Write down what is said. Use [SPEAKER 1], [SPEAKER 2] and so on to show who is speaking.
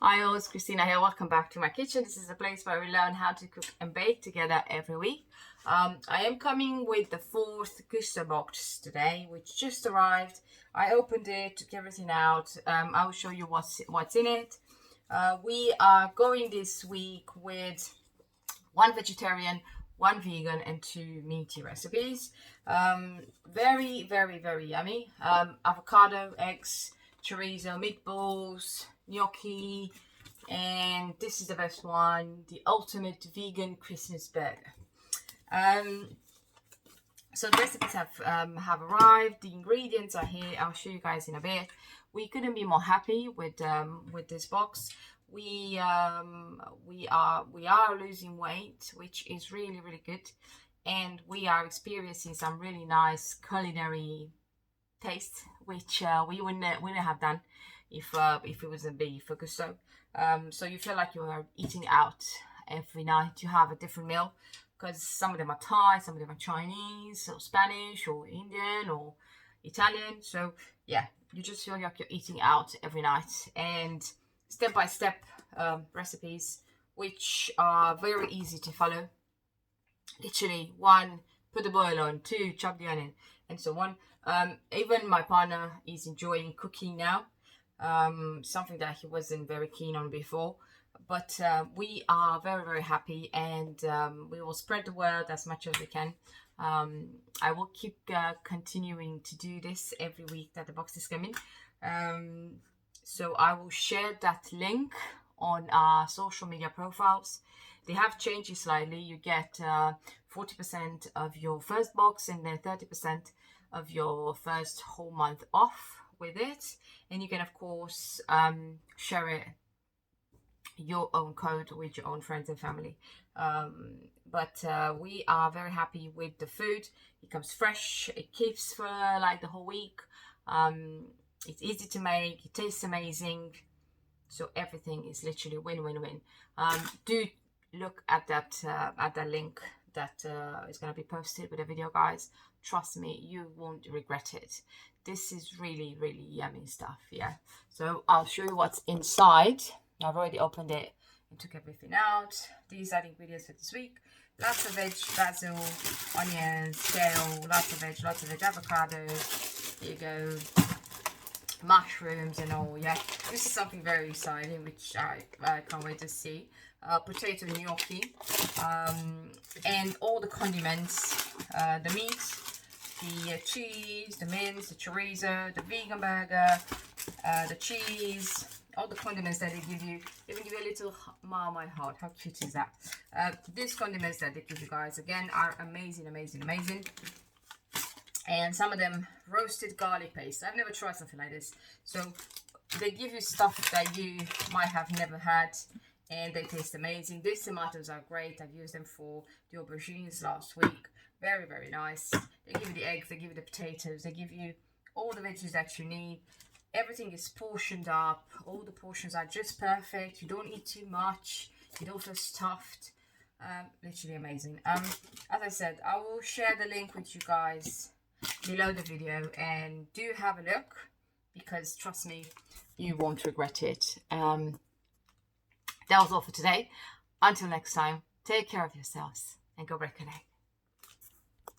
[SPEAKER 1] Hi all, it's Christina here. Welcome back to my kitchen. This is a place where we learn how to cook and bake together every week. I am coming with the fourth Gusto box today, which just arrived. I opened it, took everything out. I will show you what's in it. We are going this week with one vegetarian, one vegan, and two meaty recipes. Very, very, very yummy. Avocado, eggs, chorizo, meatballs, gnocchi, and this is the best one, the ultimate vegan Christmas burger. So the recipes have arrived. The ingredients are here. I'll show you guys in a bit. We couldn't be more happy with this box. We are losing weight, which is really, really good, and we are experiencing some really nice culinary taste, which we wouldn't have done if it wasn't be for Gusto. So you feel like you are eating out every night. You have a different meal because some of them are Thai, some of them are Chinese, or Spanish, or Indian, or Italian. So yeah, you just feel like you're eating out every night, and step-by-step recipes which are very easy to follow. Literally, 1, put the boil on, 2, chop the onion, and so on. Even my partner is enjoying cooking now, something that he wasn't very keen on before. But we are very, very happy, and we will spread the word as much as we can. I will keep continuing to do this every week that the box is coming. So I will share that link on our social media profiles. They have changed slightly. You get 40% of your first box and then 30% of your first whole month off with it. And you can, of course, share it, your own code, with your own friends and family. But we are very happy with the food. It comes fresh. It keeps for like the whole week. It's easy to make. It tastes amazing. So everything is literally win-win-win. Do look at that link that is going to be posted with the video, guys. Trust me, you won't regret it. This is really, really yummy stuff. Yeah, so I'll show you what's inside. I've already opened it and took everything out. These are the ingredients for this week. Lots of veg, basil, onions, kale, lots of veg, avocado. Here you go. Mushrooms and all. Yeah, this is something very exciting, which I can't wait to see. Potato gnocchi, and all the condiments, the meat, the cheese, the mince, the chorizo, the vegan burger, the cheese, all the condiments that they give you. They even give you a little Marmite heart. How cute is that? These condiments that they give you guys, again, are amazing, amazing, amazing. And some of them roasted garlic paste. I've never tried something like this. So they give you stuff that you might have never had, and they taste amazing. These tomatoes are great. I've used them for the aubergines last week. Very, very nice. They give you the eggs, they give you the potatoes, they give you all the veggies that you need. Everything is portioned up. All the portions are just perfect. You don't eat too much. You don't feel stuffed. Literally amazing. As I said, I will share the link with you guys below the video, and do have a look, because trust me, you won't regret it. That was all for today. Until next time, take care of yourselves and go reconnect.